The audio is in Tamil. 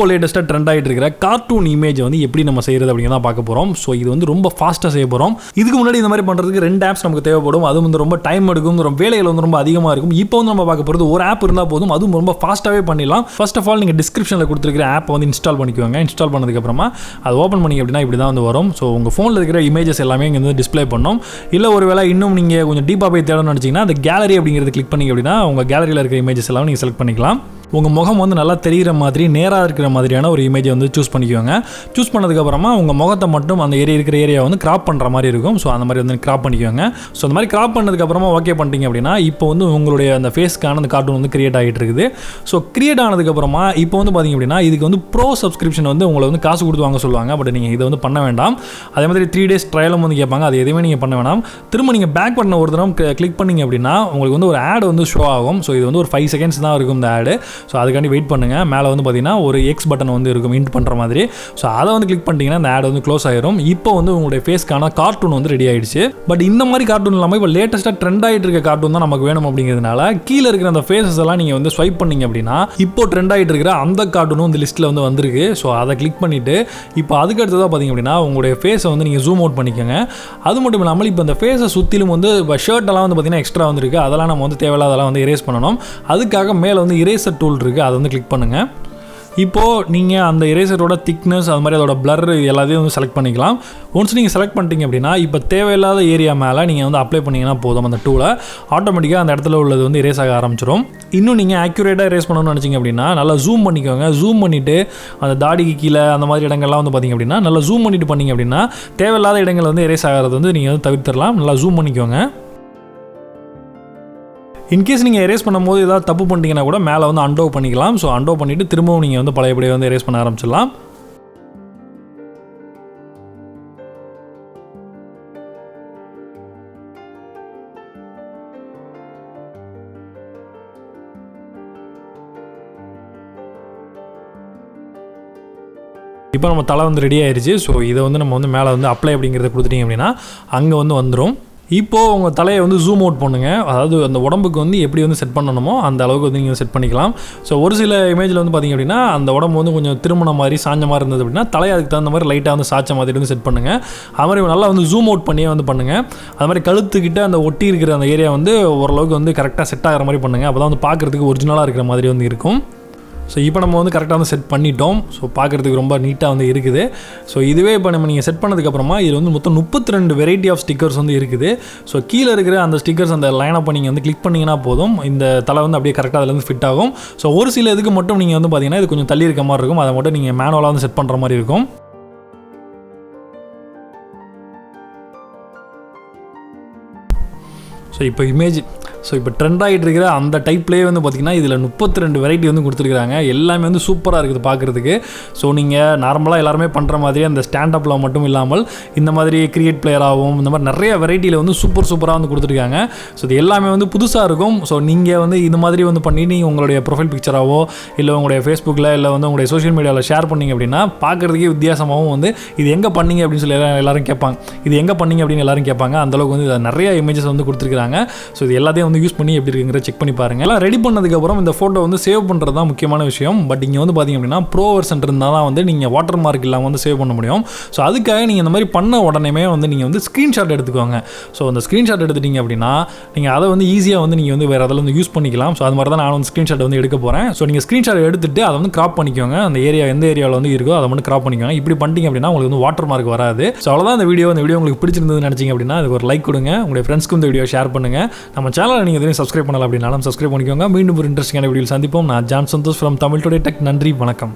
இப்போ லேட்டஸ்ட்டாக ட்ரெண்ட் ஆகிட்டு இருக்கிற கார்ட்டூன் இமேஜை வந்து எப்படி நம்ம செய்கிறது அப்படிங்கிறத பார்க்க போகிறோம். ஸோ இது வந்து ரொம்ப ஃபாஸ்ட்டாக செய்ய போகிறோம். இதுக்கு முன்னாடி இந்த மாதிரி பண்ணுறதுக்கு 2 ஆப்ஸ் நமக்கு தேவைப்படும். அது வந்து ரொம்ப டைம் எடுக்கும், வேலைகள் வந்து ரொம்ப அதிகமாக இருக்கும். இப்போ வந்து நம்ம பார்க்க போகிறது ஒரு ஆப் இருந்தால் போதும், அதுவும் ரொம்ப ஃபாஸ்ட்டாகவே பண்ணிடலாம். ஃபர்ஸ்ட் ஆஃப் ஆல் நீங்கள் டிஸ்கிரிப்ஷனில் கொடுத்துருக்கிற ஆப்பை வந்து இன்ஸ்டால் பண்ணிக்குவாங்க. இன்ஸ்டால் பண்ணதுக்கப்புறமா அது ஓப்பன் பண்ணிங்க அப்படின்னா இப்படி தான் வந்து வரும். ஸோ உங்கள் ஃபோனில் இருக்கிற இமேஜஸ் எல்லாமே இங்கே வந்து டிஸ்பிளே பண்ணோம். இல்லை ஒரு வேளை இன்னும் நீங்கள் கொஞ்சம் டீப்பாக போய் தேடணும்னு நினச்சிங்கன்னா அந்த கேலரி அப்படிங்கிறது கிளிக் பண்ணிங்க அப்படின்னா உங்கள் கேலரியில் இருக்கிற இமேஜஸ் எல்லாம் நீங்கள் செலக்ட் பண்ணிக்கலாம். உங்கள் முகம் வந்து நல்லா தெரிகிற மாதிரி நேராக இருக்கிற மாதிரியான ஒரு இமேஜை வந்து சூஸ் பண்ணிக்குவாங்க. சூஸ் பண்ணதுக்கப்புறமா உங்கள் முகத்தை மட்டும் அந்த இருக்கிற ஏரியா வந்து கிராப் பண்ணுற மாதிரி இருக்கும். ஸோ அந்த மாதிரி வந்து கிராப் பண்ணிக்குவாங்க. ஸோ அந்த மாதிரி கிராப் பண்ணதுக்கப்புறமா ஓகே பண்ணிட்டீங்க அப்படின்னா இப்போ வந்து உங்களுடைய அந்த ஃபேஸ்க்கான அந்த கார்ட்டூன் வந்து கிரியேட் ஆகிட்டு இருக்குது. ஸோ கிரியேட் ஆனதுக்கப்புறமா இப்போ வந்து பார்த்திங்க அப்படின்னா இதுக்கு வந்து ப்ரோ சப்ஸ்கிரிப்ஷன் வந்து உங்களை வந்து காசு கொடுத்து வாங்க சொல்லுவாங்க. பட் நீங்கள் இதை வந்து பண்ண வேண்டாம். அதே மாதிரி 3 days ட்ரையலும் வந்து கேட்பாங்க. அது எதுவுமே நீங்கள் பண்ண வேண்டாம். திரும்ப நீங்கள் பேக் பண்ண ஒரு தடவை கிளிக் பண்ணிங்க அப்படின்னா உங்களுக்கு வந்து ஒரு ஆட் வந்து ஷோ ஆகும். ஸோ இது வந்து ஒரு 5 seconds தான் இருக்கும் இந்த ஆடு. ஸோ அதுக்காண்டி வெயிட் பண்ணுங்கள். மேலே வந்து பார்த்தீங்கன்னா ஒரு எக்ஸ் பட்டன் வந்து இருக்கும் இன்ட் பண்ணுற மாதிரி. ஸோ அதை வந்து கிளிக் பண்ணிட்டீங்கன்னா இந்த ஆட் வந்து க்ளோஸ் ஆயிரும். இப்போ வந்து உங்களுடைய ஃபேஸ்க்கான கார்ட்டூன் வந்து ரெடி ஆயிடுச்சு. பட் இந்த மாதிரி கார்ட்டூன் இல்லாமல் இப்போ லேட்டஸ்ட்டாக ட்ரெண்ட் ஆகிட்டு இருக்க கார்ட்டூன் தான் நமக்கு வேணும் அப்படிங்கிறதுனால கீழே இருக்கிற அந்த ஃபேஸஸ் எல்லாம் நீங்கள் வந்து ஸ்வைப் பண்ணிங்க அப்படின்னா இப்போ ட்ரெண்ட் ஆகிட்டு இருக்கிற அந்த கார்ட்டூனும் இந்த லிஸ்ட்டில் வந்து வந்திருக்கு. ஸோ அதை கிளிக் பண்ணிவிட்டு இப்போ அதுக்கு அடுத்ததாக பார்த்தீங்க அப்படின்னா உங்களுடைய ஃபேஸை வந்து நீங்கள் ஜூம் அவுட் பண்ணிக்கோங்க. அது மட்டும் இல்லாமல் இப்போ இந்த ஃபேஸை சுற்றிலும் வந்து இப்போ ஷர்ட்டெல்லாம் வந்து பார்த்தீங்கன்னா எக்ஸ்ட்ரா வந்துருக்கு. அதெல்லாம் நம்ம வந்து தேவையில்லாதெல்லாம் வந்து எரேஸ் பண்ணணும். அதுக்காக மேலே வந்து இரேசர் டூல் இருக்குது. அதை வந்து கிளிக் பண்ணுங்கள். இப்போது நீங்கள் அந்த இரேசரோட திக்னஸ் அது மாதிரி அதோட பிளர் எல்லாத்தையும் வந்து செலக்ட் பண்ணிக்கலாம். ஒன்ஸ் நீங்கள் செலக்ட் பண்ணிட்டீங்க அப்படின்னா இப்போ தேவையில்லாத ஏரியா மேலே நீங்கள் வந்து அப்ளை பண்ணிங்கன்னா போதும். அந்த டூலை ஆட்டோமேட்டிக்காக அந்த இடத்துல உள்ளது வந்து இரேஸ் ஆக ஆரம்பிச்சிடும். இன்னும் நீங்கள் ஆக்யூரேட்டாக இரேஸ் பண்ணணும்னு நினச்சிங்க அப்படின்னா நல்லா ஜூம் பண்ணிக்கோங்க. ஜூம் பண்ணிவிட்டு அந்த தாடிக்கு கீழே அந்த மாதிரி இடங்கள்லாம் வந்து பார்த்திங்க அப்படின்னா நல்லா ஜூம் பண்ணிவிட்டு பண்ணிங்க அப்படின்னா தேவையில்லாத இடங்கள் வந்து இரேஸ் ஆகிறது வந்து நீங்கள் வந்து தவிர்த்திடலாம். நல்லா ஜூம் பண்ணிக்கோங்க. இன்கேஸ் நீங்கள் எரேஸ் பண்ணும்போது ஏதாவது தப்பு பண்ணிட்டீங்கன்னா கூட மேலே வந்து அண்டோ பண்ணிக்கலாம். ஸோ அண்டோ பண்ணிவிட்டு திரும்பவும் நீங்கள் வந்து பழையபடியே வந்து எரேஸ் பண்ண ஆரம்பிச்சிடலாம். இப்போ நம்ம தலை வந்து ரெடி ஆயிடுச்சு. ஸோ இதை வந்து நம்ம வந்து மேலே வந்து அப்ளை அப்படிங்கிறத கொடுத்துட்டீங்க அப்படின்னா அங்கே வந்து வந்துடும். இப்போது உங்கள் தலையை வந்து ஜூம் அவுட் பண்ணுங்கள். அதாவது அந்த உடம்புக்கு வந்து எப்படி வந்து செட் பண்ணணுமோ அந்த அளவுக்கு வந்து நீங்கள் செட் பண்ணிக்கலாம். ஸோ ஒரு சில இமேஜில் வந்து பார்த்திங்க அப்படின்னா அந்த உடம்பு வந்து கொஞ்சம் திருமண மாதிரி சாஞ்ச மாதிரி இருந்தது அப்படின்னா தலையை அதுக்கு தகுந்த மாதிரி லைட்டாக வந்து சாய்ச்ச மாதிரி வந்து செட் பண்ணுங்கள். அது மாதிரி நல்லா வந்து ஜூம் அவுட் பண்ணியே வந்து பண்ணுங்கள். அது மாதிரி கழுத்துக்கிட்ட அந்த ஒட்டி இருக்கிற அந்த ஏரியா வந்து ஓரளவுக்கு வந்து கரெக்டாக செட் ஆகிற மாதிரி பண்ணுங்கள். அப்போ தான் வந்து பார்க்குறதுக்கு ஒரிஜினலாக இருக்கிற மாதிரி வந்து இருக்கும். ஸோ இப்போ நம்ம வந்து கரெக்டாக வந்து செட் பண்ணிட்டோம். ஸோ பார்க்குறதுக்கு ரொம்ப நீட்டாக வந்து இருக்குது. ஸோ இதுவே இப்போ நம்ம நீங்கள் செட் பண்ணதுக்கப்புறமா இது வந்து மொத்தம் 32 வெரைட்டி ஆஃப் ஸ்டிக்கர்ஸ் வந்து இருக்குது. ஸோ கீழே இருக்கிற அந்த ஸ்டிக்கர்ஸ் அந்த லைனப்பை நீங்கள் வந்து கிளிக் பண்ணிங்கன்னா போதும். இந்த தலை வந்து அப்படியே கரெக்டாக அதில் வந்து ஃபிட் ஆகும். ஸோ ஒரு சில இதுக்கு மட்டும் நீங்கள் வந்து பார்த்தீங்கன்னா இது கொஞ்சம் தள்ளி இருக்க மாதிரி இருக்கும். அதை மட்டும் நீங்கள் மேனுவலாக வந்து செட் பண்ணுற மாதிரி இருக்கும். ஸோ இப்போ ட்ரெண்ட் ஆகிட்டு இருக்கிற அந்த டைப்லேயே வந்து பார்த்திங்கன்னா இதில் 32 வெரைட்டி வந்து கொடுத்துருக்காங்க. எல்லாமே வந்து சூப்பராக இருக்குது பார்க்குறதுக்கு. ஸோ நீங்கள் நார்மலாக எல்லாருமே பண்ணுற மாதிரி அந்த ஸ்டாண்டப்பில் மட்டும் இல்லாமல் இந்த மாதிரி கிரியேட் பிளேயராகவும் இந்த மாதிரி நிறைய வெரைட்டியில் வந்து சூப்பராக வந்து கொடுத்துருக்காங்க. ஸோ இது எல்லாமே வந்து புதுசாக இருக்கும். ஸோ நீங்கள் வந்து இது மாதிரி வந்து பண்ணி நீங்கள் உங்களுடைய ப்ரொஃபைல் பிக்சராகவோ இல்லை உங்களுடைய ஃபேஸ்புக்கில் இல்லை வந்து உங்களுடைய சோஷியல் மீடியாவில் ஷேர் பண்ணிங்க அப்படின்னா பார்க்குறதுக்கே வித்தியாசமாகவும் வந்து இது எங்கே பண்ணீங்க அப்படின்னு சொல்லி எல்லாரும் கேட்பாங்க. இது எங்கே பண்ணீங்க அப்படின்னு எல்லாரும் கேட்பாங்க. அந்தளவுக்கு வந்து நிறைய இமேஜஸ் வந்து கொடுத்துருக்காங்க. ஸோ இது எல்லாத்தையும் வந்து யூஸ் பண்ணி எப்படி இருக்குங்கிற செக் பண்ணி பாருங்கள். எல்லாம் ரெடி பண்ணதுக்கப்புறம் இந்த ஃபோட்டோ வந்து சேவ் பண்ணுறது தான் முக்கியமான விஷயம். பட் இங்கே வந்து பார்த்திங்க அப்படின்னா ப்ரோ வெர்ஷன் இருந்தால் தான் வந்து நீங்கள் வாட்டர் மார்க் இல்லாமல் வந்து சேவ் பண்ண முடியும். ஸோ அதுக்காக நீங்கள் இந்த மாதிரி பண்ண உடனே வந்து நீங்கள் வந்து ஸ்க்ரீன்ஷாட் எடுத்துக்கோங்க. ஸோ அந்த ஸ்க்ரீன்ஷாட் எடுத்துட்டீங்க அப்படின்னா நீங்கள் அதை வந்து ஈஸியாக வந்து நீங்கள் வந்து வேறு அதில் வந்து யூஸ் பண்ணிக்கலாம். ஸோ அது மாதிரி தான் நான் வந்து ஸ்க்ரீன்ஷாட் வந்து எடுக்க போகிறேன். ஸோ நீங்கள் ஸ்க்ரீன்ஷாட் எடுத்துகிட்டு அதை வந்து கிராப் பண்ணிக்கோங்க. அந்த ஏரியா எந்த ஏரியாவில் வந்து இருக்கோ அதை மட்டும் கிராப் பண்ணிக்கோங்க. இப்படி பண்ணிட்டீங்க அப்படின்னா உங்களுக்கு வந்து வாட்டர் மார்க் வராது. ஸோ அவ்வளோதான் இந்த வீடியோ உங்களுக்கு பிடிச்சிருந்ததுன்னு நினச்சிங்க அப்படின்னா அதுக்கு ஒரு லைக் கொடுங்க. உங்களுடைய ஃப்ரெண்ட்ஸ்க்கும் இந்த வீடியோ ஷேர் பண்ணுங்கள். நம்ம சேனலை நீங்கள் எதுவும் சப்ஸ்கிரைப் பண்ணலாம் அப்படின்னாலும் சப்ஸ்கிரைப் பண்ணிக்கோங்க. மீண்டும் ஒரு இன்ட்ரெஸ்டிங்கான வீடியோவில் சந்திப்போம். நான் John Santhosh from Tamil Today Tech. நன்றி, வணக்கம்.